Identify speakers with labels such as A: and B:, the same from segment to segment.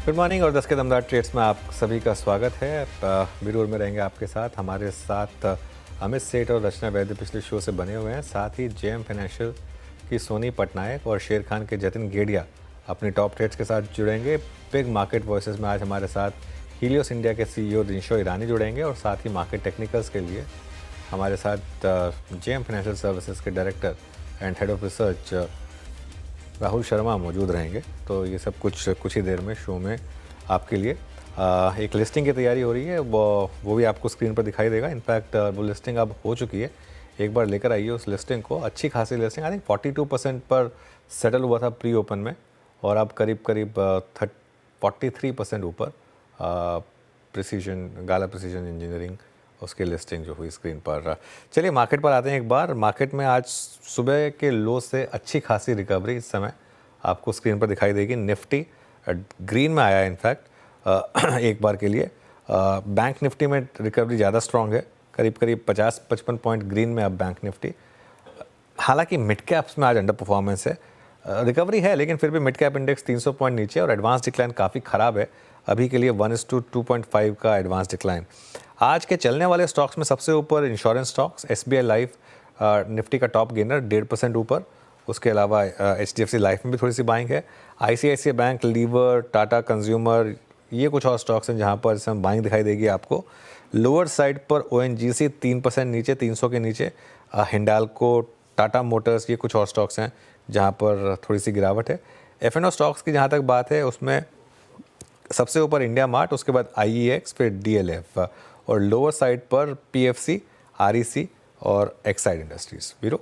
A: Good morning और 10 के दमदार ट्रेड्स में आप सभी का स्वागत है। बिरूर में रहेंगे आपके साथ। हमारे साथ अमित सेठ और रचना वैद्य पिछले शो से बने हुए हैं। साथ ही जेएम फाइनेंशियल की सोनी पटनायक और शेर खान के जतिन गेडिया अपनी टॉप ट्रेड्स के साथ जुड़ेंगे। बिग मार्केट वॉइसेस में आज हमारे साथ हीलियोस इंडिया के सीईओ दिनशो ईरानी जुड़ेंगे और साथ ही मार्केट टेक्निकल्स के लिए हमारे साथ जेएम फाइनेंशियल सर्विसेज के director and head of research Rahul Sharma मौजूद रहेंगे। तो ये सब कुछ ही देर में शो में आपके लिए एक लिस्टिंग की तैयारी हो रही है, वो भी आपको स्क्रीन पर दिखाई देगा। इनफैक्ट वो लिस्टिंग अब हो चुकी है। एक बार लेकर आइए उस लिस्टिंग को। अच्छी खासी लिस्टिंग, आई थिंक 42% पर सेटल हुआ था प्री ओपन में और अब करीब 43% ऊपर प्रिसीजन गाला प्रिसीजन इंजीनियरिंग उसकी लिस्टिंग जो हुई स्क्रीन पर। चलिए मार्केट पर आते हैं एक बार। मार्केट में आज सुबह के लो से अच्छी खासी रिकवरी इस समय आपको स्क्रीन पर दिखाई देगी। निफ्टी ग्रीन में आया है इनफैक्ट एक बार के लिए। बैंक निफ्टी में रिकवरी ज़्यादा स्ट्रॉन्ग है, करीब 50-55 पॉइंट ग्रीन में अब बैंक निफ्टी। हालांकि मिड कैप्स में आज अंडर परफॉर्मेंस है। रिकवरी है लेकिन फिर भी मिड कैप इंडेक्स 300 पॉइंट नीचे और एडवांस डिक्लाइन काफ़ी ख़राब है अभी के लिए, 1:2.5 का एडवांस डिक्लाइन। आज के चलने वाले स्टॉक्स में सबसे ऊपर insurance stocks, SBI Life Nifty का टॉप गेनर 1.5% ऊपर। उसके अलावा एचडीएफसी लाइफ में भी थोड़ी सी बाइंग है। ICICI bank, Lever, Tata Consumer, ये कुछ और स्टॉक्स हैं जहां पर इस समय बाइंग दिखाई देगी आपको। लोअर साइड पर ओएनजीसी 3% नीचे, 300 के नीचे। हिंडाल्को, टाटा मोटर्स, ये कुछ और स्टॉक्स हैं जहां पर थोड़ी सी गिरावट है। एफएनओ स्टॉक्स की जहां तक बात है उसमें सबसे ऊपर इंडिया मार्ट, उसके बाद आईईएक्स, फिर डीएलएफ और लोअर साइड पर पीएफसी, आरईसी और एक्साइड इंडस्ट्रीज। वीरो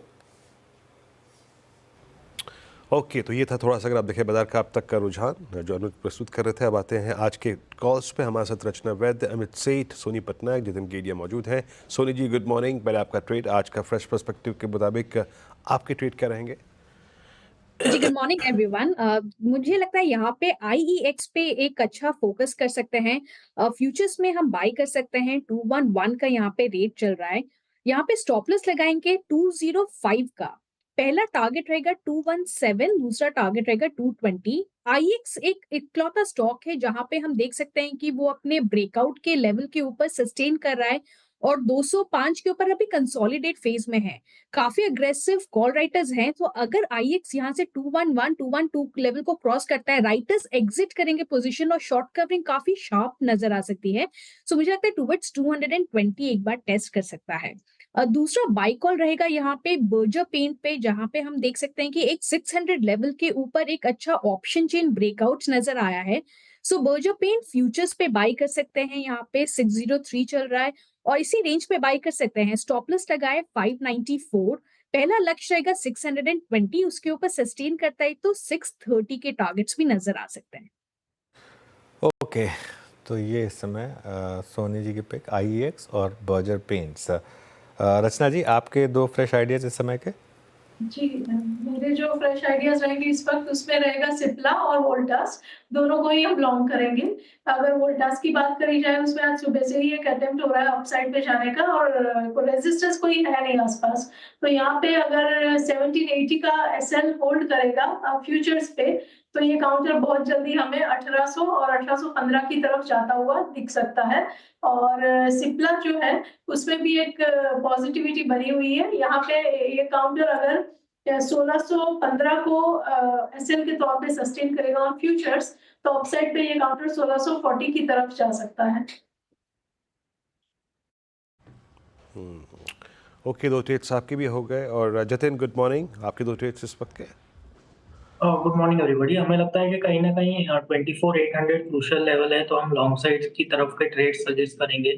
B: ओके, तो ये था थोड़ा सा अगर आप देखें बाजार का अब तक का रुझान जो अनुज प्रस्तुत कर रहे थे। अब आते हैं आज के कॉल्स पे। हमारे साथ रचना वैद्य, अमित सेठ, सोनी पटनायक, जतिन गेडिया मौजूद हैं। Soni ji good morning. पहले आपका ट्रेड आज का फ्रेश पर्सपेक्टिव के मुताबिक आपके ट्रेड क्या रहेंगे?
C: जी गुड मॉर्निंग एवरीवन। मुझे लगता है यहाँ पे आईईएक्स पे एक अच्छा फोकस कर सकते हैं। फ्यूचर्स में हम बाय कर सकते हैं। 211 का यहाँ पे रेट चल रहा है। यहाँ पे स्टॉप लॉस लगाएंगे 205 का। पहला टारगेट रहेगा 217, दूसरा टारगेट रहेगा 220। आईएक्स एक इकलौता स्टॉक है जहां पे हम देख सकते हैं कि वो अपने ब्रेकआउट के लेवल के ऊपर सस्टेन कर रहा है और 205 के ऊपर अभी कंसोलिडेट फेज में है। काफी अग्रेसिव कॉल राइटर्स हैं, तो अगर आईएक्स यहाँ से 211 212 लेवल को क्रॉस करता है, राइटर्स एग्जिट करेंगे पोजीशन और शॉर्ट कवरिंग काफी शार्प नजर आ सकती है। सो मुझे लगता है टुवर्ड्स 220 एक बार टेस्ट कर सकता है। दूसरा बाय कॉल रहेगा यहाँ पे बर्जर पेंट पे, जहां पे हम देख सकते हैं कि एक 600 लेवल के ऊपर एक अच्छा ऑप्शन चेन ब्रेकआउट नजर आया है। सो बर्जर पेंट फ्यूचर्स पे बाय कर सकते हैं। यहाँ पे 603 चल रहा है और इसी रेंज पे बाय कर सकते हैं। स्टॉप लॉस लगाए 594। पहला लक्ष्य रहेगा 620, उसके ऊपर सस्टेन करता है तो 630 के टारगेट्स भी नजर आ सकते हैं।
A: ओके, तो ये इस समय सोनी जी की पिक आईईएक्स और बर्जर पेंट्स। रचना जी, आपके दो फ्रेश आइडियाज इस समय के?
D: जी, मेरे जो फ्रेश आइडियाज रहेंगे इस वक्त उसमें रहेगा सिप्ला और वोल्टास, दोनों को ही हम लॉन्ग करेंगे। अगर वोल्टास की बात करी जाए उसमें आज सुबह से ही एक अटेम्प्ट हो रहा है अपसाइड पे जाने का और कोई रेजिस्टेंस कोई है नहीं आसपास। तो यहाँ पे अगर 1780 का एसएल होल्ड करेगा फ्यूचर्स पे, तो ये काउंटर बहुत जल्दी हमें 1800 और 1815 की तरफ जाता हुआ दिख सकता है। और सिप्ला जो है उसमें भी एक पॉजिटिविटी बनी हुई है। यहाँ पे ये काउंटर अगर 1615 को एसएल के तौर पे सस्टेन करेगा ऑन फ्यूचर्स, तो अपसाइड पे ये काउंटर 1640 की तरफ जा सकता है।
B: ओके, दो ट्रेड्स आपके भी हो गए। और जतिन गुड मॉर्निंग, आपके दो ट्रेड्स इस वक्त के?
E: Good morning everybody. हमें लगता है कि कहीं ना कहीं 24,800 क्रूशियल लेवल है, तो हम लॉन्ग साइड की तरफ के ट्रेड सजेस्ट करेंगे।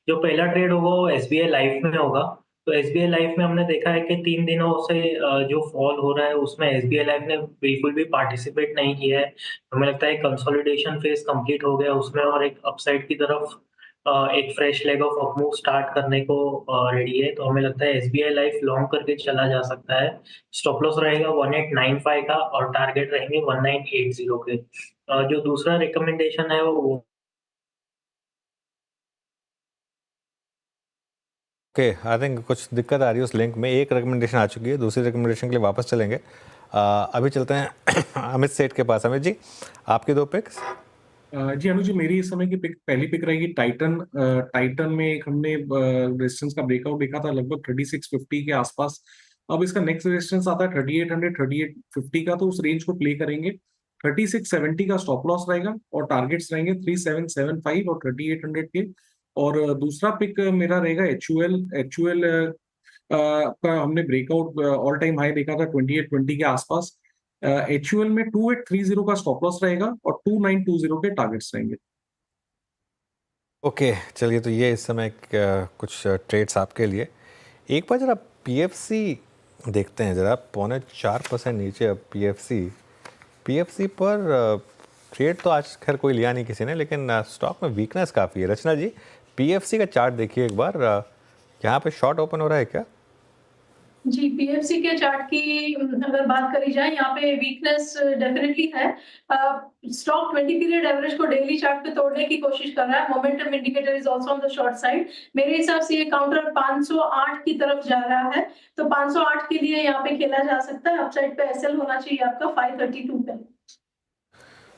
E: जो पहला ट्रेड होगा वो एसबीआई लाइफ में होगा। तो एसबीआई लाइफ में हमने देखा है कि 3 दिनों से जो फॉल हो रहा है उसमें एसबीआई लाइफ ने बिल्कुल भी पार्टिसिपेट नहीं किया है। हमें लगता है कंसोलिडेशन फेज कंप्लीट हो गया उसमें और एक अपसाइड की तरफ एक fresh leg of up move start करने को रेडी है। तो हमें लगता है एसबीआई लाइफ लॉन्ग करके चला जा सकता है। स्टॉप लॉस रहेगा 1895 का और टारगेट रहेंगे 1980 के। जो दूसरा रिकमेंडेशन है वो
A: ओके, आई थिंक कुछ दिक्कत आ रही है उस लिंक में। एक रिकमेंडेशन आ चुकी है, दूसरी रिकमेंडेशन के लिए वापस चलेंगे। अभी चलते हैं अमित सेठ के पास। अमित जी, आपकी दो पिक्स।
F: जी अनुज जी, मेरी इस समय की पहली पिक रहेगी टाइटन। टाइटन में एक हमने रेजिस्टेंस का ब्रेकआउट देखा था लगभग 3650 के आसपास। अब इसका नेक्स्ट रेजिस्टेंस आता है 3800 3850 का, तो उस रेंज को प्ले करेंगे। 3670 का स्टॉप लॉस रहेगा और टारगेट्स रहेंगे 3775 और 3800 के। और दूसरा पिक मेरा रहेगा एचयूएल। एचयूएल का हमने ब्रेकआउट ऑल टाइम हाई देखा था 2820 के आसपास। एचयूएल में 2830 का स्टॉप लॉस रहेगा और 2920 के टारगेट्स रहेंगे।
A: ओके चलिए, तो ये इस समय कुछ ट्रेड्स आपके लिए। एक बार जरा पीएफसी देखते हैं, जरा 4.25% नीचे अब पीएफसी पर ट्रेड तो आज खैर कोई लिया नहीं किसी ने, लेकिन स्टॉक में वीकनेस काफ़ी है। रचना जी, पीएफसी का चार्ट देखिए एक बार, यहाँ पे शॉर्ट ओपन हो रहा है क्या?
D: जी, पीएफसी के चार्ट की अगर बात करी जाए, यहाँ पे वीकनेस डेफिनेटली है। स्टॉक 20 पीरियड एवरेज को डेली चार्ट पे तोड़ने की कोशिश कर रहा है। Momentum indicator is also on the short side. मेरे हिसाब से ये काउंटर 508 की तरफ जा रहा है, तो 508 के लिए यहाँ पे खेला जा सकता है। अपसाइड पे एसएल होना चाहिए आपका 532 पे।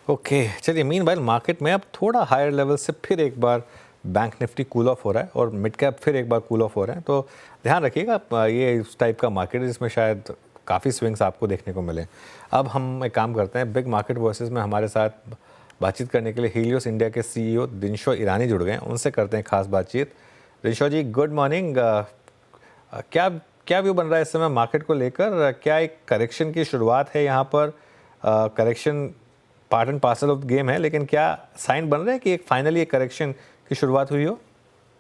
A: ओके चलिए, मीनवाइल मार्केट में अब थोड़ा हायर लेवल से फिर एक बार बैंक निफ्टी कूल ऑफ हो रहा है और मिड कैप फिर एक बार कूल ऑफ हो रहे हैं, तो ध्यान रखिएगा। ये इस टाइप का मार्केट है जिसमें शायद काफ़ी स्विंग्स आपको देखने को मिले। अब हम एक काम करते हैं, बिग मार्केट वर्सेस में हमारे साथ बातचीत करने के लिए हीलियोस इंडिया के सीईओ दिनशो ईरानी जुड़ गए हैं। उनसे करते हैं खास बातचीत। दिनशो जी, गुड मॉर्निंग। क्या क्या व्यू बन रहा है इस समय मार्केट को लेकर? क्या एक करेक्शन की शुरुआत है यहाँ पर? Correction part and parcel of game है, लेकिन क्या साइन बन रहे हैं कि एक फाइनली एक करेक्शन की शुरुआत हुई हो?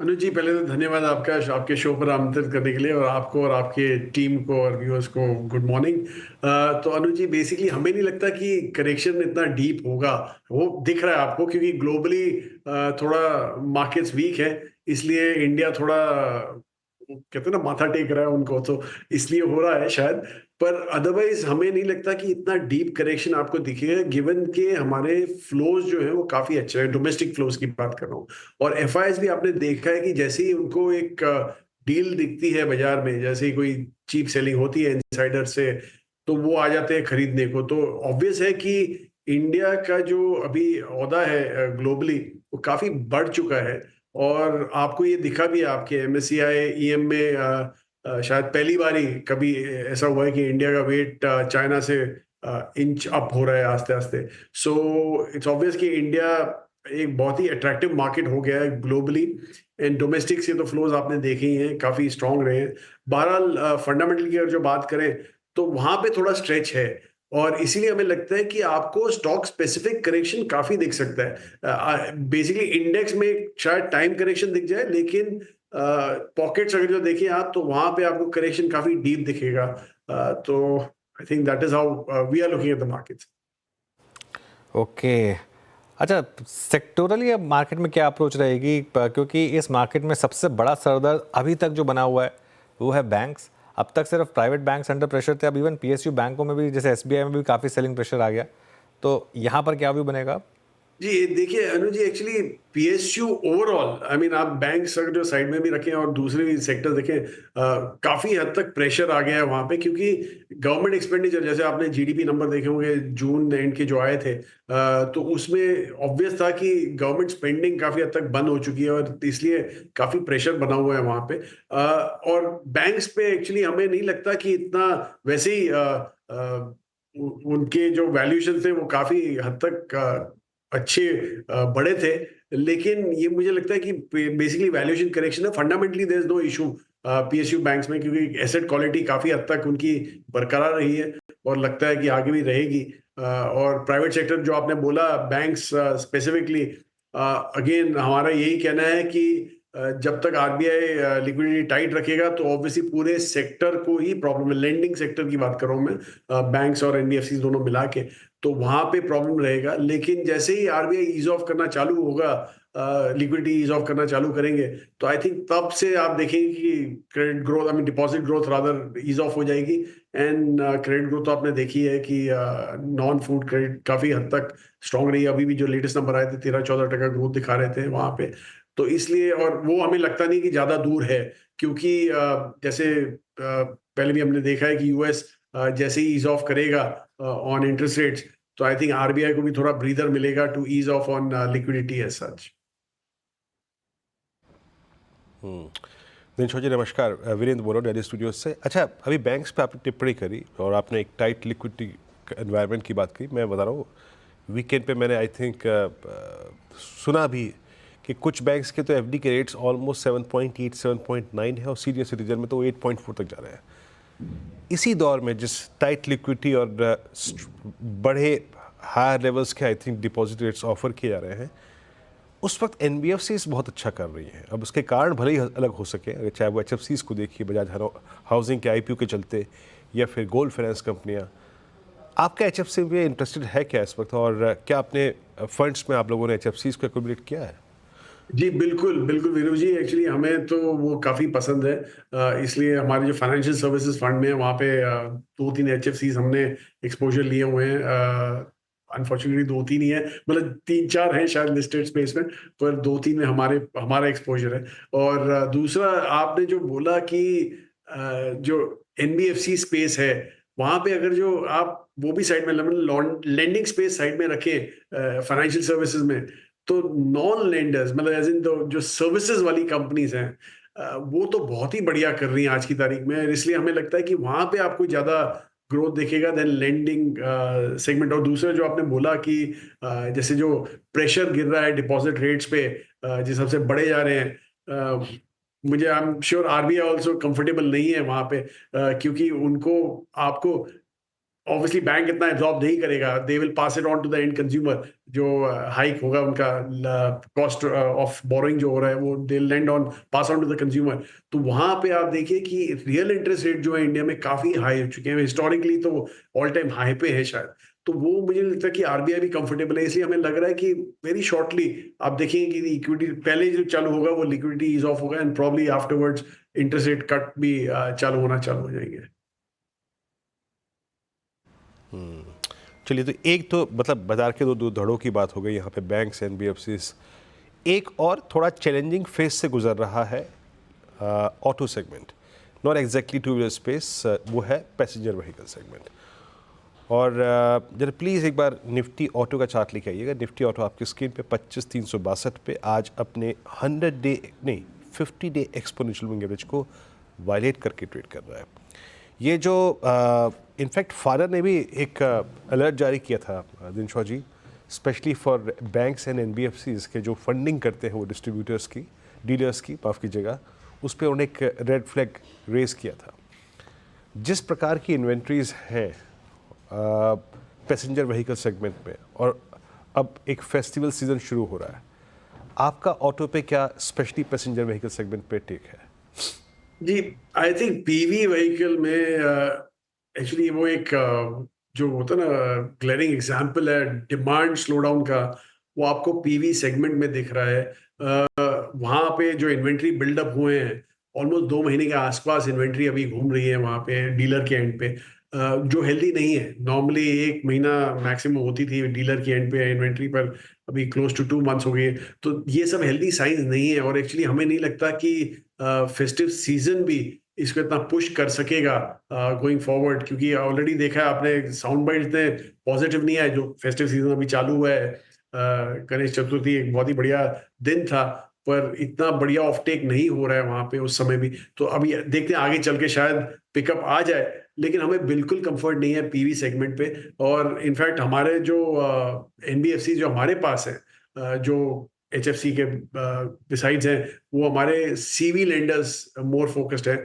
G: अनुज जी, पहले तो धन्यवाद आपका आपके शो पर आमंत्रित करने के लिए, और आपको और आपके टीम को और व्यूअर्स को गुड मॉर्निंग। तो अनुज जी, बेसिकली हमें नहीं लगता कि करेक्शन इतना डीप होगा। वो दिख रहा है आपको क्योंकि ग्लोबली थोड़ा मार्केट्स वीक है, इसलिए इंडिया थोड़ा कहते हैं ना माथा टेक रहा है उनको, तो इसलिए हो रहा है शायद। पर अदरवाइज हमें नहीं लगता कि इतना डीप करेक्शन आपको दिखेगा, गिवन के हमारे फ्लोज जो है वो काफी अच्छे हैं। डोमेस्टिक फ्लोज की बात कर रहा हूँ, और एफआईएस भी आपने देखा है कि जैसे ही उनको एक डील दिखती है बाजार में, जैसे ही कोई चीप सेलिंग होती है इनसाइडर से, तो वो आ जाते हैं खरीदने को। तो ऑब्वियस है कि इंडिया का जो अभी ओहदा है ग्लोबली, वो काफी बढ़ चुका है। और आपको ये दिखा भी है आपके एमएससीआई ईएम में, शायद पहली बार ही कभी ऐसा हुआ है कि इंडिया का वेट चाइना से इंच अप हो रहा है आस्ते आस्ते। सो इट्स ऑब्वियस कि इंडिया एक बहुत ही अट्रैक्टिव मार्केट हो गया है ग्लोबली। एंड डोमेस्टिक से तो फ्लोज आपने देखे ही हैं, काफी स्ट्रांग रहे हैं। बहरहाल फंडामेंटल की अगर जो बात करें तो वहां पे थोड़ा स्ट्रेच है, और इसीलिए हमें लगता है कि आपको स्टॉक स्पेसिफिक करेक्शन काफी दिख सकता है। बेसिकली इंडेक्स में शायद टाइम करेक्शन दिख जाए, लेकिन पॉकेट्स अगर जो देखें आप, तो वहां पे आपको करेक्शन काफी डीप दिखेगा। तो I think that is how we are looking at the markets.
A: Okay अच्छा, सेक्टोरली अब मार्केट में क्या अप्रोच रहेगी? क्योंकि इस मार्केट में सबसे बड़ा सरदर्द अभी तक जो बना हुआ है वो है बैंक्स। अब तक सिर्फ प्राइवेट बैंक्स अंडर प्रेशर थे, अब इवन पीएसयू बैंकों में भी, जैसे एसबीआई में भी काफ़ी सेलिंग प्रेशर आ गया। तो यहाँ पर क्या व्यू बनेगा?
G: जी देखिए Anuj ji, actually PSU overall, I mean आप बैंक्स अगर जो साइड में भी रखें और दूसरे भी सेक्टर देखें, काफी हद तक प्रेशर आ गया है वहां पे, क्योंकि गवर्नमेंट एक्सपेंडिचर, जैसे आपने जीडीपी नंबर देखे होंगे जून एंड के जो आए थे, तो उसमें ऑब्वियस था कि गवर्नमेंट स्पेंडिंग काफी हद तक बंद हो चुकी है, और इसलिए काफी प्रेशर बना हुआ है वहां पे। और बैंक्स पे एक्चुअली हमें नहीं लगता कि इतना, वैसे ही उनके जो वैल्यूएशन थे वो काफी हद तक अच्छे बड़े थे, लेकिन ये मुझे लगता है कि बेसिकली वैल्यूएशन करेक्शन है। Fundamentally there is no issue PSU banks में, क्योंकि एसेट क्वालिटी काफी हद तक उनकी बरकरार रही है और लगता है कि आगे भी रहेगी। और प्राइवेट सेक्टर जो आपने बोला, बैंक्स स्पेसिफिकली, अगेन हमारा यही कहना है कि जब तक आरबीआई लिक्विडिटी टाइट रखेगा तो ऑब्वियसली पूरे सेक्टर को ही प्रॉब्लम है। लेंडिंग सेक्टर की बात कर रहा हूं मैं, बैंक्स और एनबीएफसी दोनों मिला के, तो वहां पे प्रॉब्लम रहेगा। लेकिन जैसे ही आरबीआई ईज ऑफ करना चालू होगा, लिक्विडिटी ईज ऑफ करना चालू करेंगे, तो आई थिंक तब से आप देखेंगे कि credit growth, I mean deposit growth rather, ease off हो जाएगी। एंड क्रेडिट ग्रोथ तो आपने देखी है कि नॉन फूड क्रेडिट काफी हद तक स्ट्रांग रही है। अभी भी जो लेटेस्ट नंबर आए थे 13-14% ग्रोथ दिखा रहे थे वहां पे। तो इसलिए, और वो हमें लगता नहीं कि ज्यादा दूर है, क्योंकि जैसे पहले भी हमने देखा है कि यूएस जैसे ही ईज ऑफ करेगा ऑन इंटरेस्ट रेट्स, तो आई थिंक आरबीआई को भी थोड़ा ब्रीदर मिलेगा to ease off on liquidity as such.
B: Dinesh ji नमस्कार, वीरेंद्र बोल रहा हूँ दिल्ली स्टूडियो से। अच्छा, अभी बैंक्स पे आपने टिप्पणी करी और आपने एक टाइट लिक्विडिटी एनवायरनमेंट की बात की। मैं बता रहा हूँ वीकेंड पे मैंने आई थिंक सुना भी कि कुछ बैंक्स के तो एफडी के रेट्स ऑलमोस्ट 7.8 7.9 है और सीनियर सिटीजन में तो 8.4 तक जा रहे हैं। इसी दौर में जिस टाइट लिक्विडिटी और बड़े हायर लेवल्स के I think deposit rates offer किए जा रहे हैं, उस वक्त एनबीएफसीज बहुत अच्छा कर रही हैं। अब उसके कारण भले ही अलग हो सके, अगर चाहे वो एचएफसीज को देखिए, बजाज हाउसिंग के आईपीओ के चलते, या फिर गोल्ड फाइनेंस कंपनियां। आपका एचएफसी में इंटरेस्टेड है क्या इस वक्त, और क्या अपने फंड्स में आप लोगों ने एचएफसीज को एक्यूमुलेट किया है?
G: जी बिल्कुल बिल्कुल वीरू जी, एक्चुअली हमें तो वो काफ़ी पसंद है, इसलिए हमारे जो फाइनेंशियल सर्विसेज फंड में है वहाँ पे 2-3 एचएफसीज हमने एक्सपोजर लिए हुए हैं। अनफॉर्चुनेटली 2-3 ही है, मतलब 3-4 हैं शायद लिस्टेड स्पेस में, पर 2-3 में हमारा एक्सपोजर है। और दूसरा आपने जो बोला कि जो एनबीएफसी स्पेस है वहाँ पे अगर जो आप वो भी साइड में लेंडिंग स्पेस साइड में रखें फाइनेंशियल सर्विसेज में, तो नॉन लेंडर्स मतलब एज इन जो सर्विसेज वाली कंपनीज हैं वो तो बहुत ही बढ़िया कर रही हैं आज की तारीख में। इसलिए हमें लगता है कि वहां पे आपको ज्यादा ग्रोथ दिखेगा देन लेंडिंग सेगमेंट। और दूसरा जो आपने बोला कि जैसे जो प्रेशर गिर रहा है डिपॉजिट रेट्स पे जिस हिसाब से बढ़े जा रहे हैं, मुझे I am sure RBI also comfortable नहीं है वहां पे, क्योंकि उनको आपको ऑब्वियसली बैंक इतना एब्जॉर्ब नहीं करेगा, they will pass it on to the end consumer. जो हाइक होगा उनका कॉस्ट ऑफ बोरोइंग जो हो रहा है वो they lend on pass on to the consumer. तो वहां पे आप देखिए कि रियल इंटरेस्ट रेट जो है इंडिया में काफी हाई हो चुके हैं, हिस्टोरिकली तो ऑल टाइम हाई पे है शायद। तो वो मुझे लगता है कि आरबीआई भी कंफर्टेबल है, इसलिए हमें लग रहा है कि वेरी शॉर्टली आप देखेंगे कि इक्विटी पहले जो चालू होगा वो लिक्विडिटी ईज ऑफ होगा and probably afterwards interest rate cut भी चालू हो जाएंगे।
B: चलिए, तो एक तो मतलब बाजार के दो धड़ों की बात हो गई यहाँ पे, बैंक्स, एनबीएफसीज। एक और थोड़ा चैलेंजिंग फेज से गुजर रहा है auto segment, not exactly two wheeler space, वो है पैसेंजर व्हीकल सेगमेंट। और जरा प्लीज़ एक बार निफ्टी ऑटो का चार्ट लेके आइएगा। निफ्टी ऑटो आपकी स्क्रीन पे 25,362 पे आज अपने 50 डे एक्सपोनेंशियल मूविंग एवरेज को वायलेट करके ट्रेड कर रहा है। ये जो इनफैक्ट फादर ने भी एक अलर्ट जारी किया था Dinshaw ji, specially for banks and NBFCs के जो फंडिंग करते हैं वो डिस्ट्रीब्यूटर्स की, डीलर्स की, माफ़ कीजिएगा, उस पर उन्होंने एक रेड फ्लैग रेज किया था। जिस प्रकार की इन्वेंट्रीज हैं पैसेंजर व्हीकल सेगमेंट में, और अब एक फेस्टिवल सीजन शुरू हो रहा है, आपका ऑटो पे क्या स्पेशली पैसेंजर व्हीकल सेगमेंट पे टेक है?
G: जी आई थिंक पीवी व्हीकल में एक्चुअली वो एक जो होता है ना ग्लेरिंग एग्जांपल है डिमांड स्लोडाउन का, वो आपको पीवी सेगमेंट में दिख रहा है। वहाँ पे जो इन्वेंट्री बिल्डअप हुए हैं ऑलमोस्ट 2 महीने के आसपास इन्वेंट्री अभी घूम रही है वहाँ पे डीलर के एंड पे, जो हेल्दी नहीं है। नॉर्मली 1 महीना मैक्सिमम होती थी डीलर की एंड पे इन्वेंट्री, पर अभी क्लोज टू 2 मंथ्स हो गई है। तो ये सब हेल्दी साइंस नहीं है, और एक्चुअली हमें नहीं लगता कि फेस्टिव सीजन भी इसको इतना पुश कर सकेगा गोइंग फॉरवर्ड, क्योंकि ऑलरेडी देखा है आपने साउंड बाइट इतने पॉजिटिव नहीं आए। जो फेस्टिव सीजन अभी चालू हुआ है, गणेश चतुर्थी एक बहुत ही बढ़िया दिन था, पर इतना बढ़िया ऑफटेक नहीं हो रहा है वहां पे उस समय भी। तो अभी देखते हैं आगे चल के शायद पिकअप आ जाए, लेकिन हमें बिल्कुल कंफर्ट नहीं है पीवी सेगमेंट पे। और इनफैक्ट हमारे जो एनबीएफसी जो हमारे पास है, जो एचएफसी के बिसाइड्स हैं, वो हमारे सीवी लेंडर्स मोर फोकस्ड है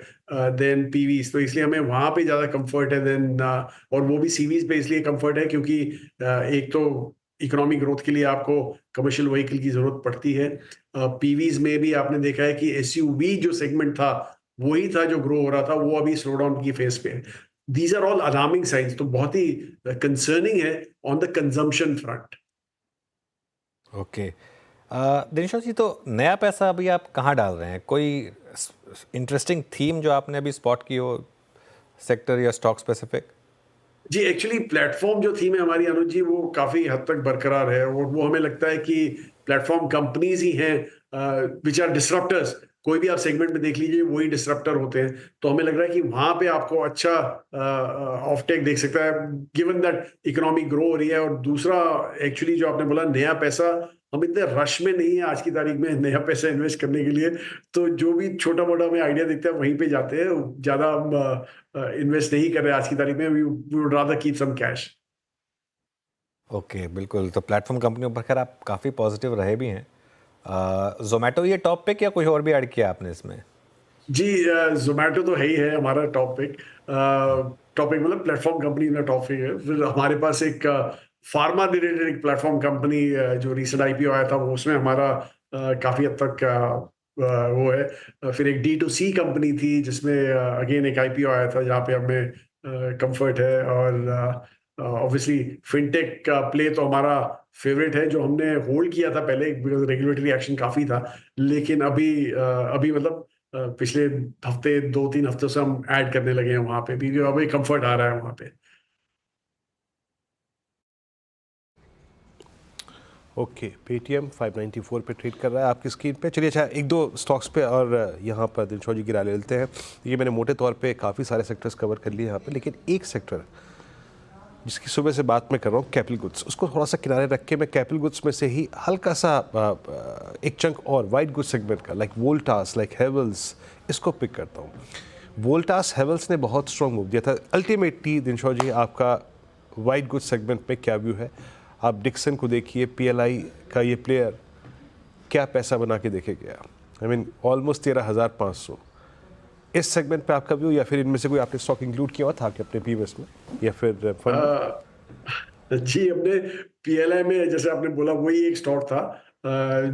G: देन पीवीज, तो इसलिए हमें वहां पे ज्यादा कंफर्ट है देन, और वो भी सीवीज पे इसलिए कंफर्ट है क्योंकि एक तो इकोनॉमिक ग्रोथ के लिए आपको कमर्शियल व्हीकल की जरूरत पड़ती है। पीवीज में भी आपने देखा है कि एसयूवी जो सेगमेंट था वही था जो ग्रो हो रहा था, वो अभी स्लो डाउन की फेज पे है। These are all alarming signs, तो बहुत ही कंसर्निंग है on the consumption front.
A: Okay Dinesh ji, तो नया पैसा अभी आप कहाँ डाल रहे हैं? कोई इंटरेस्टिंग थीम जो आपने अभी स्पॉट की हो, सेक्टर या स्टॉक स्पेसिफिक?
G: जी एक्चुअली प्लेटफॉर्म जो थीम है हमारी अनुज जी, वो काफी हद तक बरकरार है, और वो हमें लगता है कि प्लेटफॉर्म कंपनीज ही हैं विच आर डिसरप्टर्स। कोई भी आप सेगमेंट में देख लीजिए वही डिसरप्टर होते हैं, तो हमें लग रहा है कि वहां पे आपको अच्छा ऑफ टेक देख सकता है गिवन दैट इकोनॉमी ग्रो हो रही है। और दूसरा एक्चुअली जो आपने बोला नया पैसा, हम इतने रश में नहीं है आज की तारीख में नया पैसा इन्वेस्ट करने के लिए, तो जो भी छोटा मोटा हमें आइडिया दिखता है वहीं पे जाते हैं, ज्यादा इन्वेस्ट नहीं कर रहे आज की तारीख में, we would rather keep some cash.
A: Okay बिल्कुल, तो प्लेटफॉर्म कंपनियों पर खैर आप काफ़ी पॉजिटिव रहे भी हैं। जोमेटो ये टॉप पिक या कोई और भी ऐड किया आपने इसमें?
G: जी, जोमेटो तो है ही है हमारा टॉपिक। टॉपिक मतलब प्लेटफॉर्म कंपनी में टॉपिक है। फिर हमारे पास एक फार्मा रिलेटेड एक प्लेटफॉर्म कंपनी जो रिसेंट आईपीओ आया था, वो उसमें हमारा काफ़ी हद तक वो है। फिर एक D2C कंपनी थी जिसमें अगेन एक आईपीओ आया था जहाँ पे हमें कंफर्ट है। और ऑब्वियसली फिनटेक का प्ले तो हमारा फेवरेट है, जो हमने होल्ड किया था पहले बिकॉज रेगुलेटरी एक्शन काफ़ी था, लेकिन अभी मतलब पिछले हफ्ते 2-3 हफ्तों से हम ऐड करने लगे हैं वहां पे भी, अभी कंफर्ट आ रहा है वहां पे।
B: ओके, पेटीएम 594 पे ट्रेड कर रहा है आपकी स्क्रीन पे। चलिए अच्छा, एक दो स्टॉक्स पे और यहाँ पर दिलशॉ जी की राय ले लेते हैं। ये मैंने मोटे तौर पे काफ़ी सारे सेक्टर्स कवर कर लिए यहाँ पे, लेकिन एक सेक्टर जिसकी सुबह से बात मैं कर रहा हूँ, कैपिटल गुड्स, उसको थोड़ा सा किनारे रख के मैं कैपिटल गुड्स में से ही हल्का सा एक चंक और वाइट गुड्स सेगमेंट का, लाइक वोल्टास, लाइक हेवल्स, इसको पिक करता हूँ। वोल्टास हेवल्स ने बहुत स्ट्रॉन्ग मूव दिया था। अल्टीमेटली दिलशॉ जी, आपका वाइट गुड्स सेगमेंट पे क्या व्यू है? आप डिक्सन को देखिए, PLI का ये प्लेयर क्या पैसा बना के देखे गया, आई मीन ऑलमोस्ट 13,500। इस सेगमेंट पे आपका व्यू, या फिर इनमें से कोई आपने स्टॉक इंक्लूड किया हुआ था कि अपने पीवीएस में या फिर फंड?
G: जी, हमने PLI में जैसे आपने बोला वही एक स्टॉक था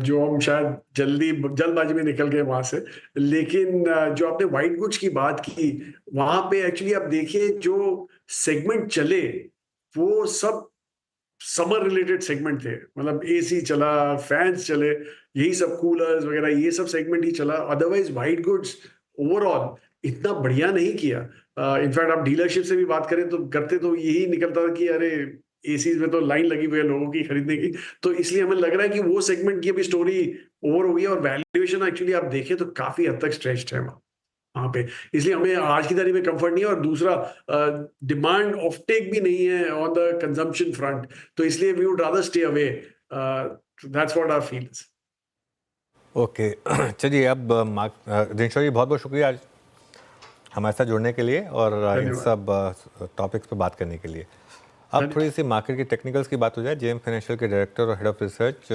G: जो हम शायद जल्दबाजी में निकल गए वहां से। लेकिन जो आपने व्हाइट गुड्स की बात की, वहां पे एक्चुअली आप देखिए जो सेगमेंट चले वो सब समर रिलेटेड सेगमेंट थे, मतलब AC चला, फैंस चले, यही सब, कूलर्स वगैरह, ये सब सेगमेंट ही चला। अदरवाइज व्हाइट गुड्स ओवरऑल इतना बढ़िया नहीं किया। इनफैक्ट आप डीलरशिप से भी बात करें तो करते तो यही निकलता था कि अरे ACs में तो लाइन लगी हुई है लोगों की खरीदने की, तो इसलिए हमें लग रहा है कि वो सेगमेंट की अभी स्टोरी ओवर हो गई है। और वैल्यूएशन एक्चुअली आप देखें तो काफी हद तक स्ट्रेच्ड है वहां पे, इसलिए हमें आज की तारीख में कंफर्ट नहीं है। और दूसरा डिमांड ऑफ टेक भी नहीं है ऑन द कंजम्पशन फ्रंट, तो इसलिए we would rather stay away. That's what our feels.
A: Okay चलिए, अब दिलशॉ जी बहुत बहुत शुक्रिया आज हमारे साथ जुड़ने के लिए और इन सब टॉपिक्स पे बात करने के लिए। अब थोड़ी सी मार्केट की टेक्निकल्स की बात हो जाए। JM फाइनेंशियल के डायरेक्टर और head of research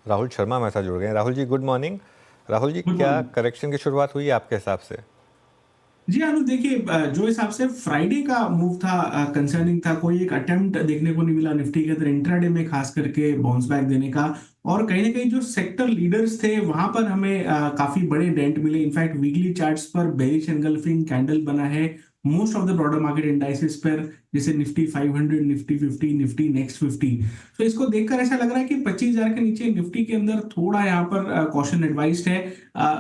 A: Rahul Sharma हमारे साथ जुड़ गए हैं। Rahul ji good morning. राहुल जी, क्या करेक्शन की शुरुआत हुई है आपके हिसाब से?
F: जी अनुज, देखिए जो हिसाब से फ्राइडे का मूव था कंसर्निंग था, कोई एक अटेम्प्ट देखने को नहीं मिला निफ्टी के अंदर इंट्राडे में खास करके बाउंस बैक देने का। और कहीं ना कहीं जो सेक्टर लीडर्स थे वहां पर हमें काफी बड़े डेंट मिले। इनफैक्ट वीकली चार्ट्स पर बेरिश एंगल्फिंग कैंडल बना है most of the broader market indices पर, जैसे निफ्टी 500, निफ्टी 50, निफ्टी नेक्स्ट 50। तो इसको देखकर ऐसा लग रहा है कि 25,000 के नीचे निफ्टी के अंदर थोड़ा यहाँ पर कॉशन एडवाइज्ड है।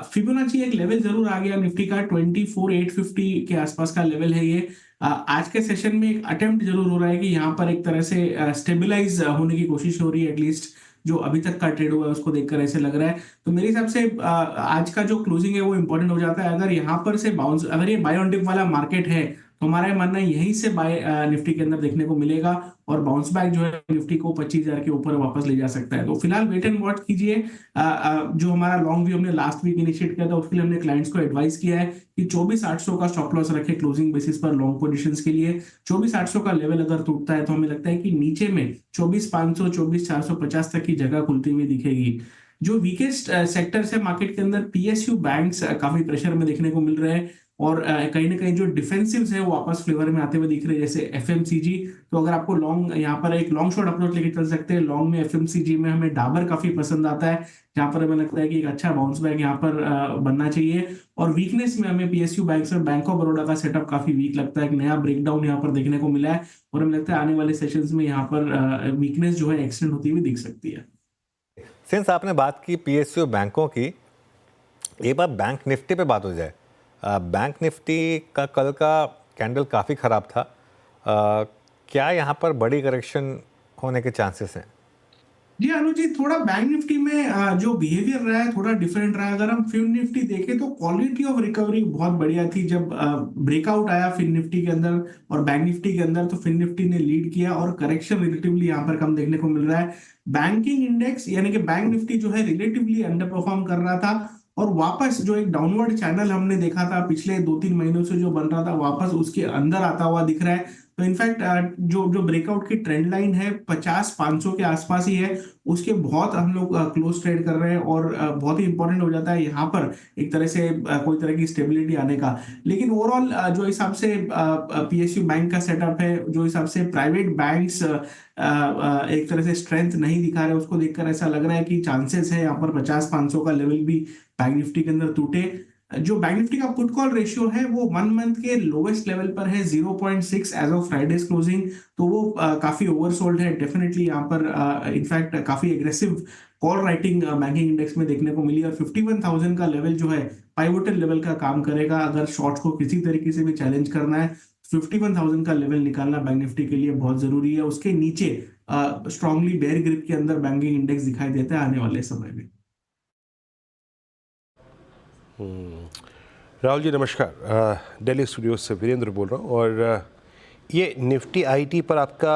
F: फिबोनाची एक लेवल जरूर आ गया निफ्टी का, 24,850 के आसपास का लेवल है ये। आज के सेशन में एक अटेम्प्ट जरूर हो रहा है कि यहाँ पर एक तरह से स्टेबलाइज होने की कोशिश हो रही है, एटलीस्ट जो अभी तक का ट्रेड हुआ है उसको देखकर ऐसे लग रहा है। तो मेरे हिसाब से आज का जो क्लोजिंग है वो इंपॉर्टेंट हो जाता है। अगर यहाँ पर से बाउंस, अगर ये बाय ऑन डिप वाला मार्केट है तो हमारा मानना है यहीं से बाय निफ्टी के अंदर देखने को मिलेगा और बाउंस बैक जो है निफ्टी को 25,000 के ऊपर वापस ले जा सकता है। तो फिलहाल वेट एंड वॉच कीजिए। जो हमारा लॉन्ग व्यू हमने लास्ट वीक इनिशिएट किया था उसके लिए हमने क्लाइंट्स को एडवाइस किया है कि 24,800 का स्टॉप लॉस रखे क्लोजिंग बेसिस पर लॉन्ग पोजीशंस के लिए। 24,800 का लेवल अगर टूटता है तो हमें लगता है कि नीचे में 24,500, 24,450 तक की जगह खुलती हुई दिखेगी। जो वीकेस्ट सेक्टर्स है मार्केट के अंदर, PSU बैंक्स काफी प्रेशर में देखने को मिल रहे हैं और कहीं ना कहीं जो डिफेंसिव्स है वो वापस फ्लेवर में आते हुए दिख रहे हैं, जैसे FMCG। तो अगर आपको लॉन्ग, यहाँ पर एक लॉन्ग शॉर्ट अप्रोच लेके चल सकते हैं। लॉन्ग में FMCG में हमें डाबर काफी पसंद आता है, जहां पर हमें लगता है कि एक अच्छा बाउंस बैक यहाँ पर बनना चाहिए। और वीकनेस में हमें PSU बैंक और बैंक ऑफ बड़ौदा का सेटअप काफी वीक लगता है। एक नया ब्रेकडाउन यहाँ पर देखने को मिला है और हमें लगता है आने वाले सेशंस में यहाँ पर वीकनेस जो है एक्सटेंड होती हुई दिख सकती है।
A: सिंस आपने बात की PSU बैंकों की, एक बार बैंक निफ्टी पे बात हो जाए। बैंक निफ्टी का कल का कैंडल काफ़ी ख़राब था। क्या यहाँ पर बड़ी करेक्शन होने के चांसेस हैं?
F: जी अनुज जी, थोड़ा बैंक निफ्टी में जो बिहेवियर रहा है थोड़ा डिफरेंट रहा है। अगर हम फिन निफ्टी देखें तो क्वालिटी ऑफ रिकवरी बहुत बढ़िया थी। जब ब्रेकआउट आया फिन निफ्टी के अंदर और बैंक निफ्टी के अंदर, तो फिन निफ्टी ने लीड किया और करेक्शन रिलेटिवली यहाँ पर कम देखने को मिल रहा है। बैंकिंग इंडेक्स यानी कि बैंक निफ्टी जो है रिलेटिवली अंडर परफॉर्म कर रहा था और वापस जो एक डाउनवर्ड चैनल हमने देखा था पिछले 2-3 महीनों से जो बन रहा था, वापस उसके अंदर आता हुआ दिख रहा है। तो इनफैक्ट जो जो ब्रेकआउट की ट्रेंड लाइन है 50-500 के आसपास ही है, उसके बहुत हम लोग क्लोज ट्रेड कर रहे हैं और बहुत ही इंपॉर्टेंट हो जाता है यहाँ पर एक तरह से कोई तरह की स्टेबिलिटी आने का। लेकिन ओवरऑल जो हिसाब से पीएसयू बैंक का सेटअप है, जो हिसाब से प्राइवेट बैंक्स एक तरह से स्ट्रेंथ नहीं दिखा रहे, उसको देखकर ऐसा लग रहा है कि चांसेस है यहाँ पर 50-500 का लेवल भी बैंक निफ्टी के अंदर टूटे। जो बैंक निफ्टी का पुट कॉल रेशियो है वो 1 मंथ के लोवेस्ट लेवल पर है 0.6 एज ऑफ फ्राइडेज क्लोजिंग। तो वो काफी ओवरसोल्ड है डेफिनेटली। यहाँ पर इनफैक्ट काफी aggressive call writing banking index में देखने को मिली और 51,000 का लेवल जो है पाइवोटल लेवल का काम करेगा। अगर शॉर्ट्स को किसी तरीके से भी चैलेंज करना है, 51,000 का लेवल निकालना बैंक निफ्टी के लिए बहुत जरूरी है। उसके नीचे स्ट्रांगली बेयर ग्रिप के अंदर बैंकिंग इंडेक्स दिखाई देता है आने वाले समय में।
B: राहुल जी नमस्कार, दिल्ली स्टूडियो से वीरेंद्र बोल रहा हूँ। और ये निफ्टी आईटी पर आपका,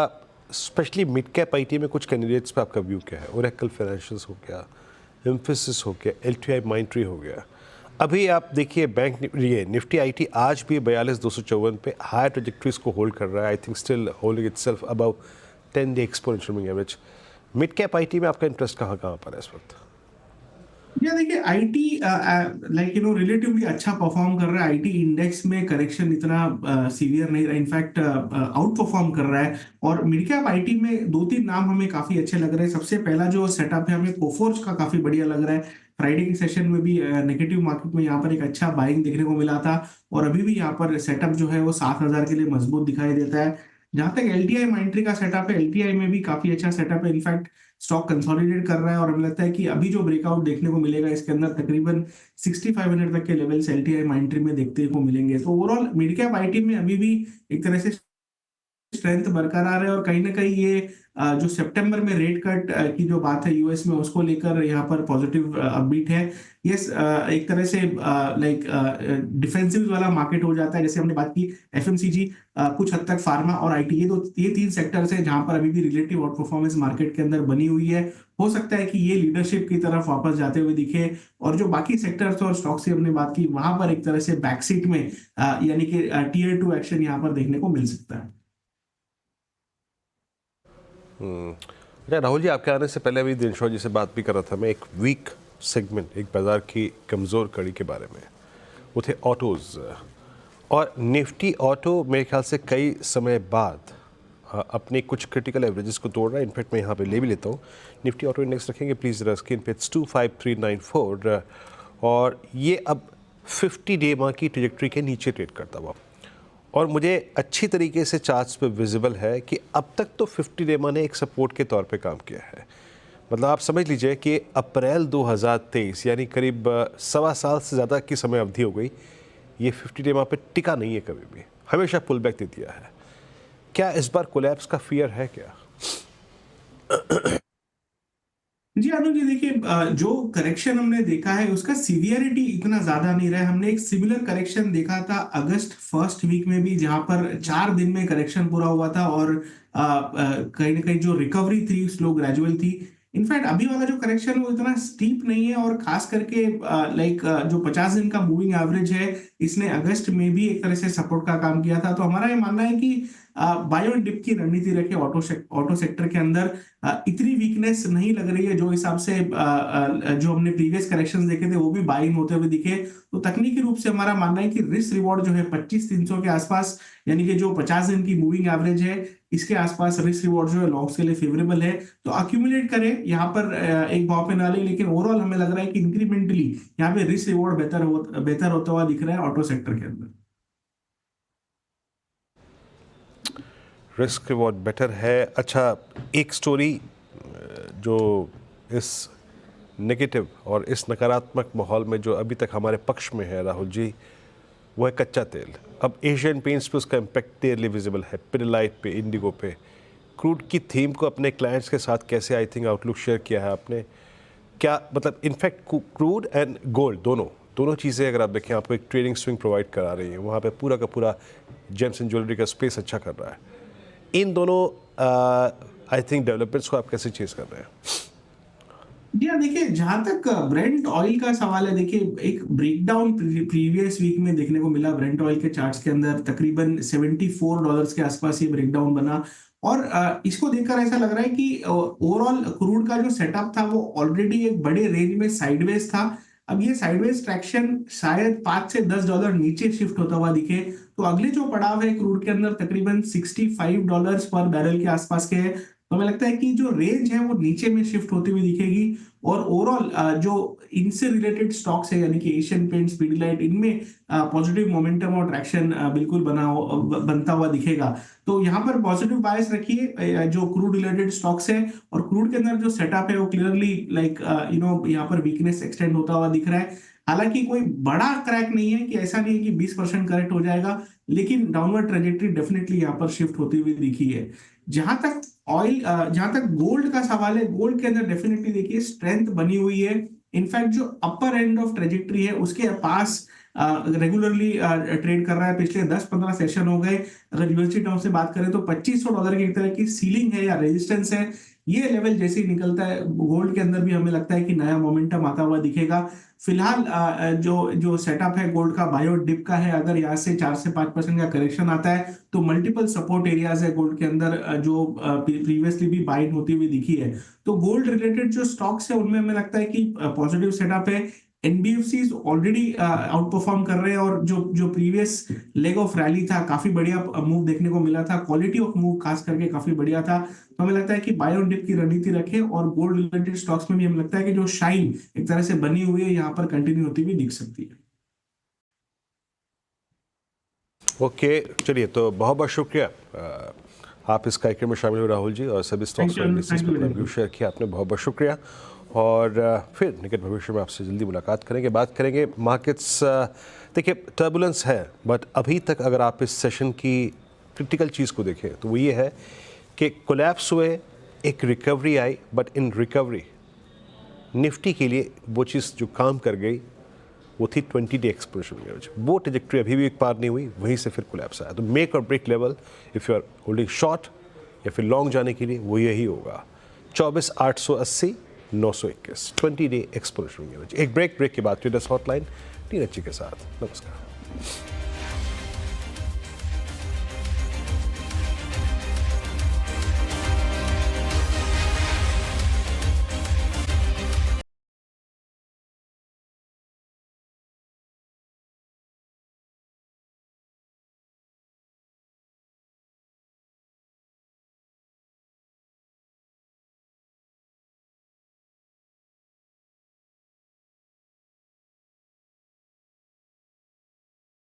B: स्पेशली मिड कैप आईटी में कुछ कैंडिडेट्स पे आपका व्यू क्या है? ओरेकल फाइनेंशियल्स हो गया, एम्फेसिस हो गया, एलटीआई माइंट्री हो गया। अभी आप देखिए ये निफ्टी आईटी आज भी 42,254 पे हाई ट्रेजेक्ट्रीज को होल्ड कर रहा है। I think still holding itself above 10-day exponential moving average. Mid cap IT में आपका इंटरेस्ट कहाँ पर है इस वक्त?
F: ये देखिए आईटी लाइक रिलेटिवली अच्छा परफॉर्म कर रहा है। आईटी इंडेक्स में करेक्शन इतना सीवियर नहीं रहा, इनफैक्ट आउट परफॉर्म कर रहा है। और मिड कैप आईटी में 2-3 नाम हमें काफी अच्छे लग रहे हैं। सबसे पहला जो सेटअप है हमें कोफोर्ज का काफी बढ़िया लग रहा है। फ्राइडे के सेशन में भी नेगेटिव मार्केट में यहाँ पर एक अच्छा बाइंग देखने को मिला था और अभी भी यहाँ पर सेटअप जो है वो 7,000 के लिए मजबूत दिखाई देता है। जहां तक एलटीआई माइंट्री का सेटअप है, एलटीआई में भी काफी अच्छा सेटअप है। इनफैक्ट स्टॉक कंसोलिडेट कर रहा है और हमें लगता है कि अभी जो ब्रेकआउट देखने को मिलेगा इसके अंदर तकरीबन 6500 तक के लेवल्स एलटीआई माइंट्री में देखने को मिलेंगे। तो ओवरऑल मिड कैप आईटी में अभी भी एक तरह से स्ट्रेंथ बरकरार है और कहीं ना कहीं ये जो सितंबर में रेट कट की जो बात है यूएस में, उसको लेकर यहाँ पर पॉजिटिव अपबीट है। ये एक तरह से लाइक डिफेंसिव वाला मार्केट हो जाता है। जैसे हमने बात की एफएमसीजी, कुछ हद तक फार्मा और आईटी, ये 3 सेक्टर्स है जहां पर अभी भी रिलेटिव आउट परफॉर्मेंस मार्केट के अंदर बनी हुई है। हो सकता है कि ये लीडरशिप की तरफ वापस जाते हुए दिखे और जो बाकी सेक्टर्स और स्टॉक्स की हमने बात की वहां पर एक तरह से बैकसीट में यानी कि Tier 2 एक्शन यहाँ पर देखने को मिल सकता है।
B: अच्छा राहुल जी, आपके आने से पहले अभी दिनशॉ जी से बात भी कर रहा था मैं एक वीक सेगमेंट, एक बाजार की कमज़ोर कड़ी के बारे में। वो थे ऑटोज़ और निफ्टी ऑटो मेरे ख्याल से कई समय बाद अपने कुछ क्रिटिकल एवरेजेस को तोड़ रहा है। इनफैक्ट मैं यहाँ पे ले भी लेता हूँ। निफ्टी ऑटो इंडेक्स रखेंगे प्लीज़ ज़रा स्क्रीन पे, 25394 और ये अब 50-day माह की ट्रेजेक्ट्री के नीचे ट्रेड करता हुआ और मुझे अच्छी तरीके से चार्ट्स पे विजिबल है कि अब तक तो 50-day माह ने एक सपोर्ट के तौर पे काम किया है। मतलब आप समझ लीजिए कि अप्रैल 2023 यानी करीब 1.25 साल से ज़्यादा की समय अवधि हो गई, ये 50-day माह पे टिका नहीं है कभी भी, हमेशा पुल बैक दे दिया है। क्या इस बार कोलैप्स का फियर है क्या?
F: जी अनुज जी, देखिए जो करेक्शन हमने देखा है उसका सीवियरिटी इतना ज्यादा नहीं रहा है। हमने एक सिमिलर करेक्शन देखा था अगस्त फर्स्ट वीक में भी, जहां पर 4 दिन में करेक्शन पूरा हुआ था और कहीं ना कहीं जो रिकवरी थी स्लो ग्रेजुअल थी। इनफैक्ट अभी वाला जो करेक्शन वो इतना स्टीप नहीं है और खास करके लाइक जो 50 दिन का मूविंग एवरेज है इसने अगस्त में भी एक तरह से सपोर्ट का काम किया था। तो हमारा ये मानना है कि बाय ऑन डिप की रणनीति रखे ऑटो सेक्टर के अंदर इतनी वीकनेस नहीं लग रही है। जो हिसाब से जो हमने प्रीवियस करेक्शंस देखे थे वो भी बाइंग होते हुए दिखे। तो तकनीकी रूप से हमारा मानना है कि रिस्क रिवॉर्ड जो है 25,300 के आसपास, यानी कि जो 50 दिन की मूविंग एवरेज है इसके आसपास रिस्क रिवॉर्ड जो है लॉन्ग्स के लिए फेवरेबल है। तो अक्यूमुलेट करें यहाँ पर एक भाव पे ना ले, लेकिन ओवरऑल हमें लग रहा है कि इंक्रीमेंटली यहाँ पे रिस्क रिवॉर्ड बेहतर होता हुआ दिख रहा है ऑटो सेक्टर के अंदर।
B: रिस्क रिवॉर्ड बेटर है। अच्छा, एक स्टोरी जो इस नेगेटिव और इस नकारात्मक माहौल में जो अभी तक हमारे पक्ष में है राहुल जी, वो है कच्चा तेल। अब एशियन पेंट्स पे उसका इम्पैक्ट क्लियरली विजिबल है, पिडिलाइट पे, इंडिगो पे। क्रूड की थीम को अपने क्लाइंट्स के साथ कैसे आई थिंक आउटलुक शेयर किया है आपने, क्या मतलब इनफैक्ट क्रूड एंड गोल्ड दोनों चीज़ें अगर आप देखें आपको एक ट्रेडिंग स्विंग प्रोवाइड करा रही हैं, वहाँ पे पूरा का पूरा जेम्स एंड ज्वेलरी का स्पेस अच्छा कर रहा है। इन दोनों आई थिंक डेवलपमेंट्स को आप कैसे चेज कर रहे हैं?
H: जी हाँ, देखिए जहां तक ब्रेंट ऑयल का सवाल है, देखिए एक ब्रेकडाउन प्रीवियस वीक में देखने को मिला। ब्रेंट ऑयल के चार्ट्स के अंदर तकरीबन $74 के आसपास ये ब्रेकडाउन बना और इसको देखकर ऐसा लग रहा है कि ओवरऑल क्रूड का जो सेटअप था वो ऑलरेडी एक बड़े रेंज में साइडवेज था। अब ये साइडवेज ट्रैक्शन शायद $5 से $10 नीचे शिफ्ट होता हुआ दिखे तो अगले जो पड़ाव है क्रूड के अंदर तकरीबन $65 पर बैरल के आसपास के है। तो हमें लगता है कि जो रेंज है वो नीचे में शिफ्ट होती हुई दिखेगी और ओवरऑल जो इनसे रिलेटेड स्टॉक्स है यानी कि एशियन पेंट्स, पीडीलाइट, इनमें पॉजिटिव मोमेंटम और ट्रैक्शन बिल्कुल बनता हुआ दिखेगा। तो यहाँ पर पॉजिटिव बायस रखिए जो क्रूड रिलेटेड स्टॉक्स है और क्रूड के अंदर जो सेटअप है वो क्लियरली लाइक यहाँ पर वीकनेस एक्सटेंड होता हुआ दिख रहा है। हालांकि कोई बड़ा क्रैक नहीं है कि ऐसा नहीं है कि 20% करेक्ट हो जाएगा, लेकिन डाउनवर्ड ट्रेजेक्टरी डेफिनेटली यहाँ पर शिफ्ट होती हुई दिखी है। जहां तक गोल्ड का सवाल है, गोल्ड के अंदर डेफिनेटली देखिए स्ट्रेंथ बनी हुई है। इनफैक्ट जो अपर एंड ऑफ ट्रेजेक्टरी है उसके पास रेगुलरली ट्रेड कर रहा है। पिछले 10-15 सेशन हो गए। अगर यूएसडी टर्म से बात करें तो $2500 की एक तरह की सीलिंग है या रेजिस्टेंस है। ये लेवल जैसे ही निकलता है गोल्ड के अंदर भी हमें लगता है कि नया मोमेंटम आता हुआ दिखेगा। फिलहाल जो सेटअप है गोल्ड का बायो डिप का है। अगर यहाँ से 4 से 5% का करेक्शन आता है तो मल्टीपल सपोर्ट एरियाज है गोल्ड के अंदर जो प्रीवियसली भी बाइंग होती हुई दिखी है। तो गोल्ड रिलेटेड जो स्टॉक्स है उनमें हमें लगता है कि पॉजिटिव सेटअप है। एनबीएफसी ऑलरेडी आउट परफॉर्म कर रहे हैं और जो प्रीवियस लेग ऑफ रैली था काफी बढ़िया मूव देखने को मिला था। क्वालिटी ऑफ मूव खास करके काफी बढ़िया था। तो हमें लगता है कि बाय ऑन डिप की रणनीति रखें और गोल्ड रिलेटेड स्टॉक्स में भी हमें लगता है कि जो शाइन एक तरह से बनी हुई है यहाँ पर कंटिन्यू होती हुई दिख सकती है।
B: ओके, चलिए तो बहुत बहुत शुक्रिया आप इस कार्यक्रम में शामिल हुए राहुल जी और सभी स्टॉक्स पर व्यू शेयर किया आपने, बहुत बहुत शुक्रिया। और फिर निकट भविष्य में आपसे जल्दी मुलाकात करेंगे, बात करेंगे मार्केट्स। देखिए टर्बुलेंस है बट अभी तक अगर आप इस सेशन की क्रिटिकल चीज़ को देखें तो वो ये है कि कोलैप्स हुए, एक recovery I, but in recovery Nifty के लिए वो चीज़ जो काम कर गई वो थी 20-day एक्सपोनेंशियल एवरेज। वो ट्रैजेक्टरी अभी भी एक पार नहीं हुई, वहीं से फिर कोलैप्स आया। तो मेक और break level if you are holding short या फिर लॉन्ग जाने के लिए वो यही होगा 24,880 921 20-day एक्सपोनेंशियल एवरेज। एक ब्रेक के बाद ट्रेडर्स हॉटलाइन नीरज जी के साथ। नमस्कार।